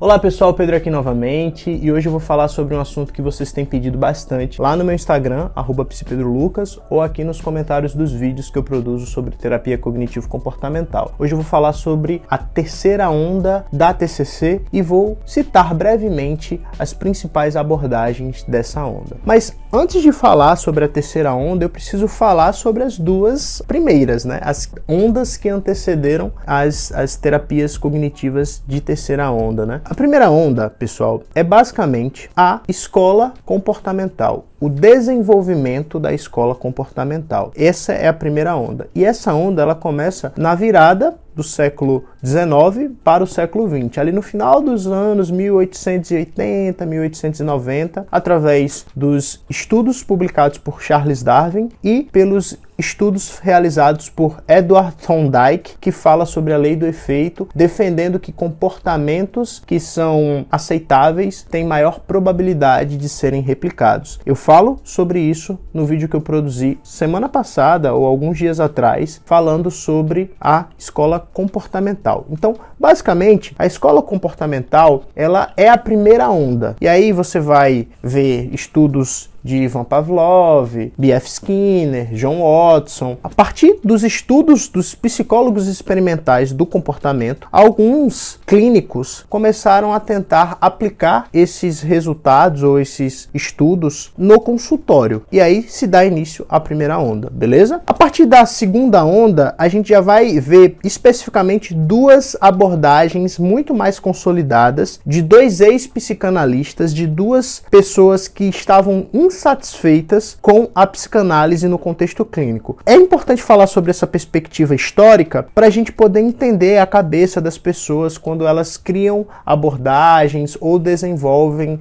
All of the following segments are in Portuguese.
Olá pessoal, Pedro aqui novamente e hoje eu vou falar sobre um assunto que vocês têm pedido bastante lá no meu Instagram, @psipedrolucas, ou aqui nos comentários dos vídeos que eu produzo sobre terapia cognitivo-comportamental. Hoje eu vou falar sobre a terceira onda da TCC e vou citar brevemente as principais abordagens dessa onda. Mas antes de falar sobre a terceira onda, eu preciso falar sobre as duas primeiras, né? As ondas que antecederam as terapias cognitivas de terceira onda, né? A primeira onda, pessoal, é basicamente a escola comportamental, o desenvolvimento da escola comportamental. Essa é a primeira onda. E essa onda ela começa na virada do século XIX para o século XX, ali no final dos anos 1880, 1890, através dos estudos publicados por Charles Darwin e pelos estudos realizados por Edward Thorndike, que fala sobre a lei do efeito, defendendo que comportamentos que são aceitáveis têm maior probabilidade de serem replicados. Eu falo sobre isso no vídeo que eu produzi semana passada ou alguns dias atrás, falando sobre a escola comportamental. Então, basicamente, a escola comportamental, ela é a primeira onda. E aí você vai ver estudos de Ivan Pavlov, B.F. Skinner, John Watson. A partir dos estudos dos psicólogos experimentais do comportamento, alguns clínicos começaram a tentar aplicar esses resultados ou esses estudos no consultório. E aí se dá início à primeira onda, beleza? A partir da segunda onda, a gente já vai ver especificamente duas abordagens muito mais consolidadas de dois ex-psicanalistas, de duas pessoas que estavam insatisfeitas com a psicanálise no contexto clínico. É importante falar sobre essa perspectiva histórica para a gente poder entender a cabeça das pessoas quando elas criam abordagens ou desenvolvem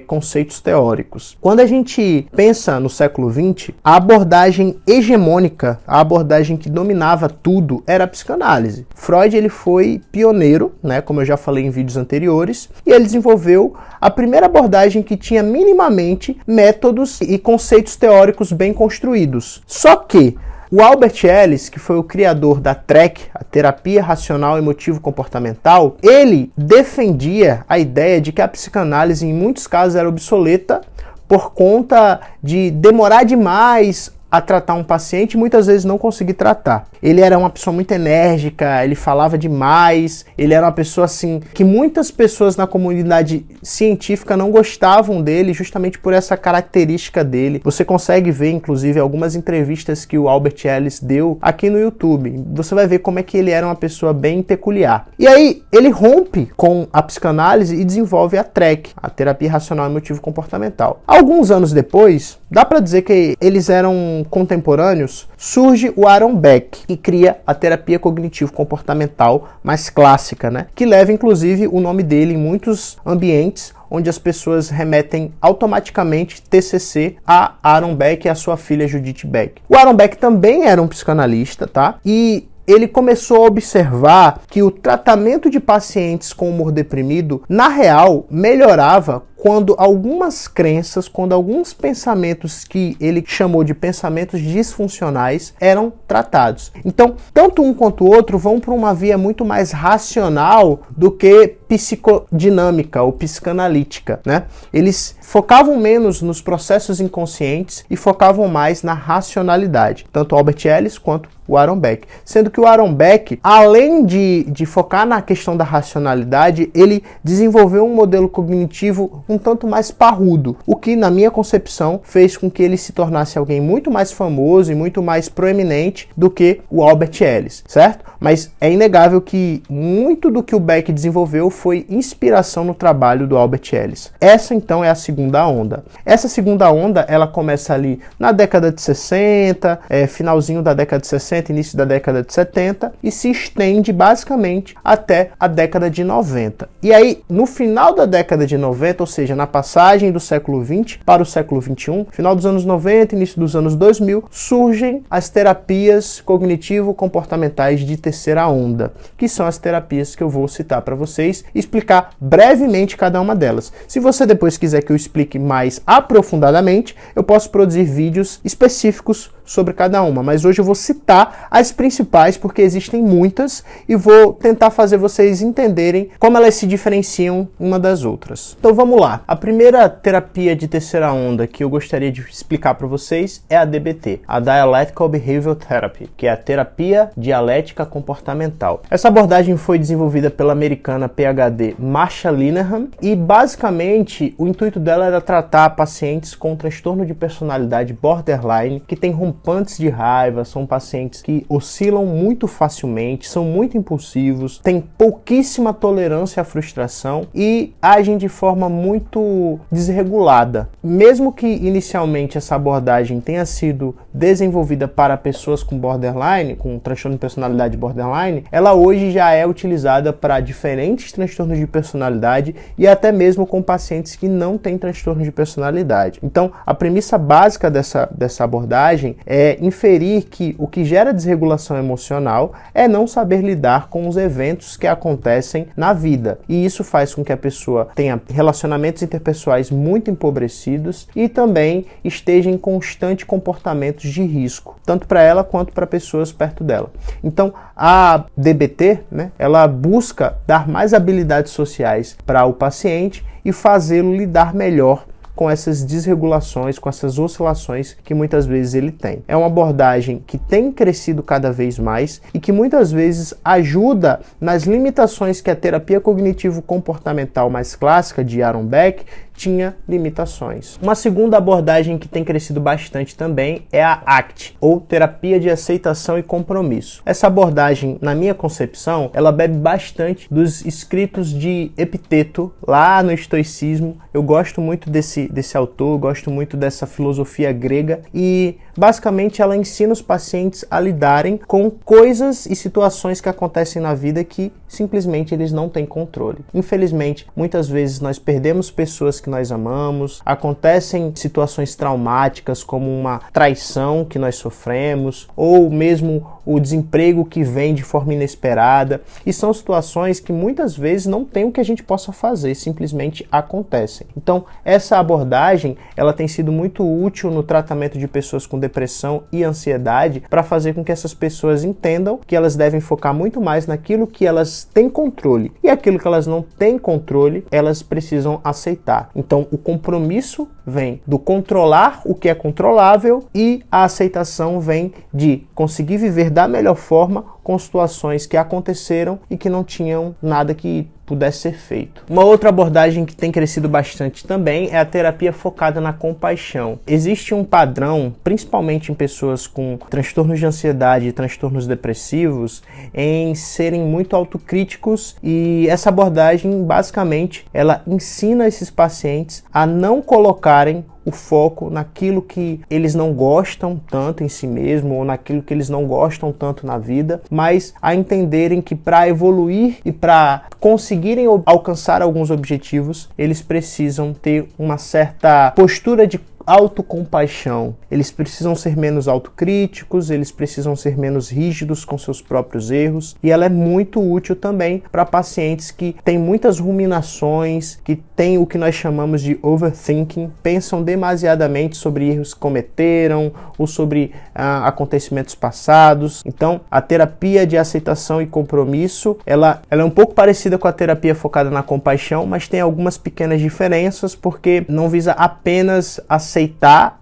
conceitos teóricos. Quando a gente pensa no século XX, a abordagem hegemônica, a abordagem que dominava tudo, era a psicanálise. Freud ele foi pioneiro, né, como eu já falei em vídeos anteriores, e ele desenvolveu a primeira abordagem que tinha minimamente métodos e conceitos teóricos bem construídos. Só que o Albert Ellis, que foi o criador da TREC, a Terapia Racional Emotivo Comportamental, ele defendia a ideia de que a psicanálise em muitos casos era obsoleta por conta de demorar demais a tratar um paciente e muitas vezes não conseguir tratar. Ele era uma pessoa muito enérgica, ele falava demais, ele era uma pessoa assim que muitas pessoas na comunidade científica não gostavam dele justamente por essa característica dele. Você consegue ver inclusive algumas entrevistas que o Albert Ellis deu aqui no YouTube. Você vai ver como é que ele era uma pessoa bem peculiar. E aí ele rompe com a psicanálise e desenvolve a TREC, a Terapia Racional Emotivo Comportamental. Alguns anos depois, dá para dizer que eles eram contemporâneos, surge o Aaron Beck e cria a terapia cognitivo-comportamental mais clássica, né? Que leva inclusive o nome dele em muitos ambientes onde as pessoas remetem automaticamente TCC a Aaron Beck e a sua filha Judith Beck. O Aaron Beck também era um psicanalista, tá? E ele começou a observar que o tratamento de pacientes com humor deprimido, na real, melhorava quando algumas crenças, quando alguns pensamentos que ele chamou de pensamentos disfuncionais eram tratados. Então, tanto um quanto o outro vão para uma via muito mais racional do que psicodinâmica ou psicanalítica, né? Eles focavam menos nos processos inconscientes e focavam mais na racionalidade, tanto Albert Ellis quanto o Aaron Beck. Sendo que o Aaron Beck, além de focar na questão da racionalidade, ele desenvolveu um modelo cognitivo um tanto mais parrudo, o que, na minha concepção, fez com que ele se tornasse alguém muito mais famoso e muito mais proeminente do que o Albert Ellis, certo? Mas é inegável que muito do que o Beck desenvolveu foi inspiração no trabalho do Albert Ellis. Essa, então, é a segunda onda. Essa segunda onda, ela começa ali na década de 60, finalzinho da década de 60, início da década de 70, e se estende basicamente até a década de 90. E aí, no final da década de 90, ou seja, na passagem do século XX para o século XXI, final dos anos 90, início dos anos 2000, surgem as terapias cognitivo-comportamentais de terceira onda, que são as terapias que eu vou citar para vocês e explicar brevemente cada uma delas. Se você depois quiser que eu explique mais aprofundadamente, eu posso produzir vídeos específicos sobre cada uma, mas hoje eu vou citar as principais porque existem muitas e vou tentar fazer vocês entenderem como elas se diferenciam uma das outras. Então vamos lá. A primeira terapia de terceira onda que eu gostaria de explicar para vocês é a DBT, a Dialectical Behavioral Therapy, que é a terapia dialética comportamental. Essa abordagem foi desenvolvida pela americana PhD Marsha Linehan e basicamente o intuito dela era tratar pacientes com transtorno de personalidade borderline que tem rompantes de raiva, são pacientes que oscilam muito facilmente, são muito impulsivos, têm pouquíssima tolerância à frustração e agem de forma muito desregulada. Mesmo que inicialmente essa abordagem tenha sido desenvolvida para pessoas com borderline, com transtorno de personalidade borderline, ela hoje já é utilizada para diferentes transtornos de personalidade e até mesmo com pacientes que não têm transtorno de personalidade. Então, a premissa básica dessa abordagem é inferir que o que gera desregulação emocional é não saber lidar com os eventos que acontecem na vida. E isso faz com que a pessoa tenha relacionamentos interpessoais muito empobrecidos e também esteja em constante comportamentos de risco, tanto para ela quanto para pessoas perto dela. Então, a DBT, ela busca dar mais habilidades sociais para o paciente e fazê-lo lidar melhor com essas desregulações, com essas oscilações que muitas vezes ele tem. É uma abordagem que tem crescido cada vez mais e que muitas vezes ajuda nas limitações que a terapia cognitivo-comportamental mais clássica de Aaron Beck tinha limitações. Uma segunda abordagem que tem crescido bastante também é a ACT, ou terapia de aceitação e compromisso. Essa abordagem, na minha concepção, ela bebe bastante dos escritos de Epiteto, lá no estoicismo. Eu gosto muito desse autor, gosto muito dessa filosofia grega e basicamente ela ensina os pacientes a lidarem com coisas e situações que acontecem na vida que simplesmente eles não têm controle. Infelizmente, muitas vezes nós perdemos pessoas que nós amamos, acontecem situações traumáticas como uma traição que nós sofremos, ou mesmo o desemprego que vem de forma inesperada, e são situações que muitas vezes não tem o que a gente possa fazer, simplesmente acontecem. Então, essa abordagem, ela tem sido muito útil no tratamento de pessoas com depressão e ansiedade, para fazer com que essas pessoas entendam que elas devem focar muito mais naquilo que elas têm controle, e aquilo que elas não têm controle, elas precisam aceitar. Então, o compromisso vem do controlar o que é controlável e a aceitação vem de conseguir viver da melhor forma com situações que aconteceram e que não tinham nada que pudesse ser feito. Uma outra abordagem que tem crescido bastante também é a terapia focada na compaixão. Existe um padrão, principalmente em pessoas com transtornos de ansiedade e transtornos depressivos, em serem muito autocríticos, e essa abordagem, basicamente, ela ensina esses pacientes a não colocarem o foco naquilo que eles não gostam tanto em si mesmo ou naquilo que eles não gostam tanto na vida, mas a entenderem que para evoluir e para conseguirem alcançar alguns objetivos, eles precisam ter uma certa postura de autocompaixão. Eles precisam ser menos autocríticos, eles precisam ser menos rígidos com seus próprios erros, e ela é muito útil também para pacientes que têm muitas ruminações, que têm o que nós chamamos de overthinking, pensam demasiadamente sobre erros que cometeram ou sobre acontecimentos passados. Então, a terapia de aceitação e compromisso, ela é um pouco parecida com a terapia focada na compaixão, mas tem algumas pequenas diferenças, porque não visa apenas aceitar,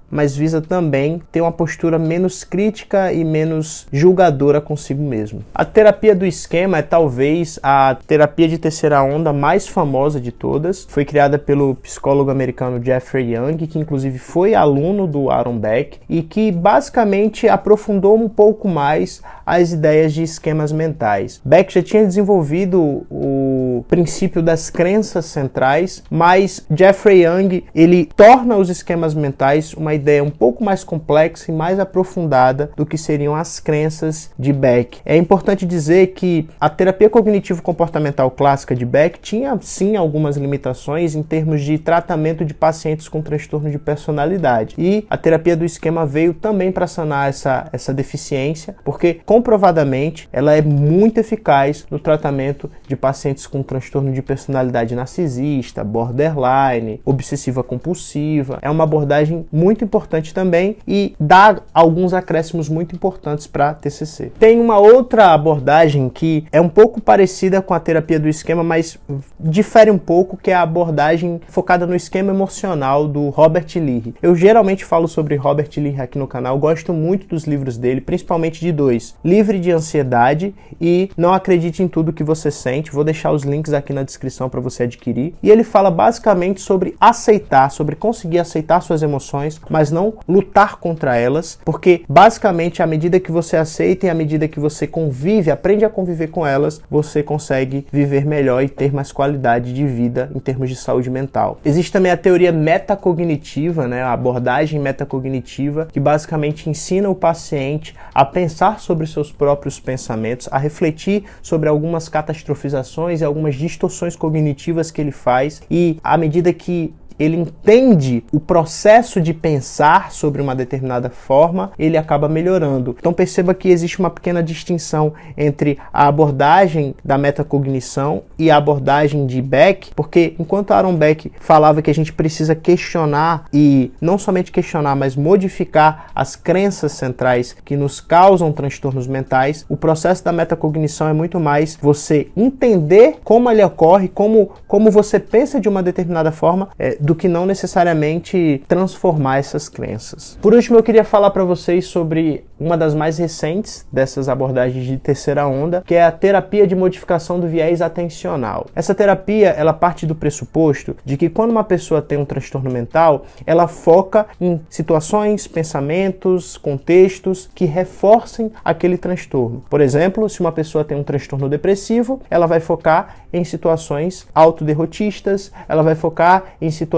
mas visa também ter uma postura menos crítica e menos julgadora consigo mesmo. A terapia do esquema é talvez a terapia de terceira onda mais famosa de todas. Foi criada pelo psicólogo americano Jeffrey Young, que inclusive foi aluno do Aaron Beck, e que basicamente aprofundou um pouco mais as ideias de esquemas mentais. Beck já tinha desenvolvido o princípio das crenças centrais, mas Jeffrey Young, ele torna os esquemas mentais uma ideia um pouco mais complexa e mais aprofundada do que seriam as crenças de Beck. É importante dizer que a terapia cognitivo-comportamental clássica de Beck tinha sim algumas limitações em termos de tratamento de pacientes com transtorno de personalidade, e a terapia do esquema veio também para sanar essa deficiência, porque comprovadamente ela é muito eficaz no tratamento de pacientes com transtorno de personalidade narcisista, borderline, obsessiva compulsiva. É uma abordagem muito importante também e dá alguns acréscimos muito importantes para TCC. Tem uma outra abordagem que é um pouco parecida com a terapia do esquema, mas difere um pouco, que é a abordagem focada no esquema emocional do Robert Leahy. Eu geralmente falo sobre Robert Leahy aqui no canal, gosto muito dos livros dele, principalmente de dois: Livre de Ansiedade e Não Acredite em Tudo que Você Sente. Vou deixar os links aqui na descrição para você adquirir. E ele fala basicamente sobre aceitar, sobre conseguir aceitar suas emoções, mas não lutar contra elas, porque basicamente à medida que você aceita e à medida que você convive, aprende a conviver com elas, você consegue viver melhor e ter mais qualidade de vida em termos de saúde mental. Existe também a teoria metacognitiva, né, a abordagem metacognitiva, que basicamente ensina o paciente a pensar sobre seus próprios pensamentos, a refletir sobre algumas catastrofizações e algumas distorções cognitivas que ele faz, e à medida que ele entende o processo de pensar sobre uma determinada forma, ele acaba melhorando. Então perceba que existe uma pequena distinção entre a abordagem da metacognição e a abordagem de Beck, porque enquanto Aaron Beck falava que a gente precisa questionar, e não somente questionar, mas modificar as crenças centrais que nos causam transtornos mentais, o processo da metacognição é muito mais você entender como ele ocorre, como você pensa de uma determinada forma, do que não necessariamente transformar essas crenças. Por último, eu queria falar para vocês sobre uma das mais recentes dessas abordagens de terceira onda, que é a terapia de modificação do viés atencional. Essa terapia, ela parte do pressuposto de que quando uma pessoa tem um transtorno mental, ela foca em situações, pensamentos, contextos que reforcem aquele transtorno. Por exemplo, se uma pessoa tem um transtorno depressivo, ela vai focar em situações autoderrotistas, ela vai focar em situações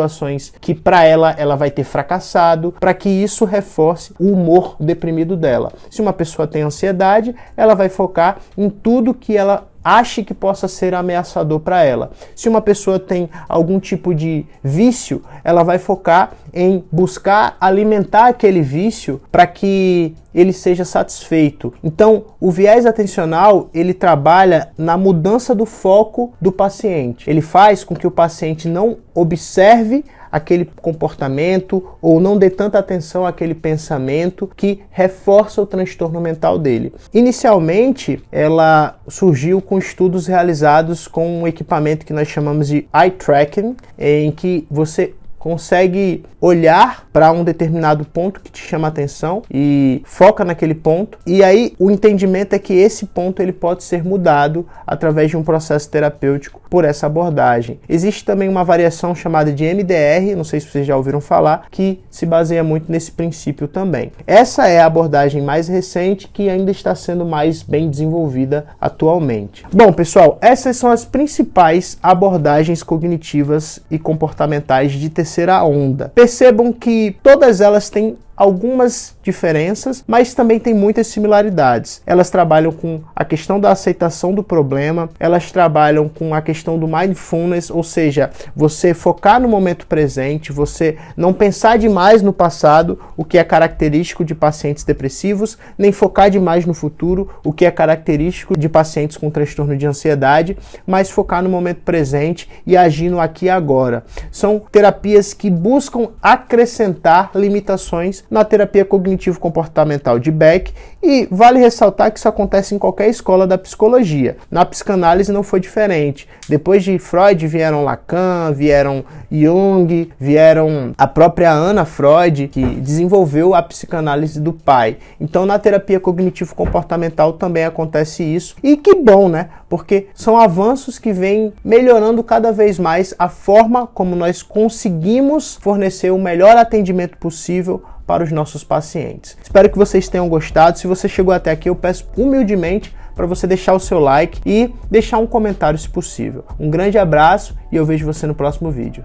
que para ela vai ter fracassado, para que isso reforce o humor deprimido dela. Se uma pessoa tem ansiedade, ela vai focar em tudo que ela ache que possa ser ameaçador para ela. Se uma pessoa tem algum tipo de vício, ela vai focar em buscar alimentar aquele vício para que ele seja satisfeito. Então, o viés atencional, ele trabalha na mudança do foco do paciente. Ele faz com que o paciente não observe aquele comportamento ou não dê tanta atenção àquele pensamento que reforça o transtorno mental dele. Inicialmente, ela surgiu com estudos realizados com um equipamento que nós chamamos de eye tracking, em que você consegue olhar para um determinado ponto que te chama a atenção e foca naquele ponto, e aí o entendimento é que esse ponto ele pode ser mudado através de um processo terapêutico por essa abordagem. Existe também uma variação chamada de MDR, não sei se vocês já ouviram falar, que se baseia muito nesse princípio também. Essa é a abordagem mais recente que ainda está sendo mais bem desenvolvida atualmente. Bom, pessoal, essas são as principais abordagens cognitivas e comportamentais de terceira onda. Percebam que todas elas têm algumas diferenças, mas também tem muitas similaridades. Elas trabalham com a questão da aceitação do problema, elas trabalham com a questão do mindfulness, ou seja, você focar no momento presente, você não pensar demais no passado, o que é característico de pacientes depressivos, nem focar demais no futuro, o que é característico de pacientes com transtorno de ansiedade, mas focar no momento presente e agir no aqui e agora. São terapias que buscam acrescentar limitações na terapia cognitivo-comportamental de Beck, e vale ressaltar que isso acontece em qualquer escola da psicologia. Na psicanálise não foi diferente. Depois de Freud vieram Lacan, vieram Jung, vieram a própria Ana Freud, que desenvolveu a psicanálise do pai. Então na terapia cognitivo-comportamental também acontece isso, e que bom, né? Porque são avanços que vêm melhorando cada vez mais a forma como nós conseguimos fornecer o melhor atendimento possível para os nossos pacientes. Espero que vocês tenham gostado. Se você chegou até aqui, eu peço humildemente para você deixar o seu like e deixar um comentário se possível. Um grande abraço e eu vejo você no próximo vídeo.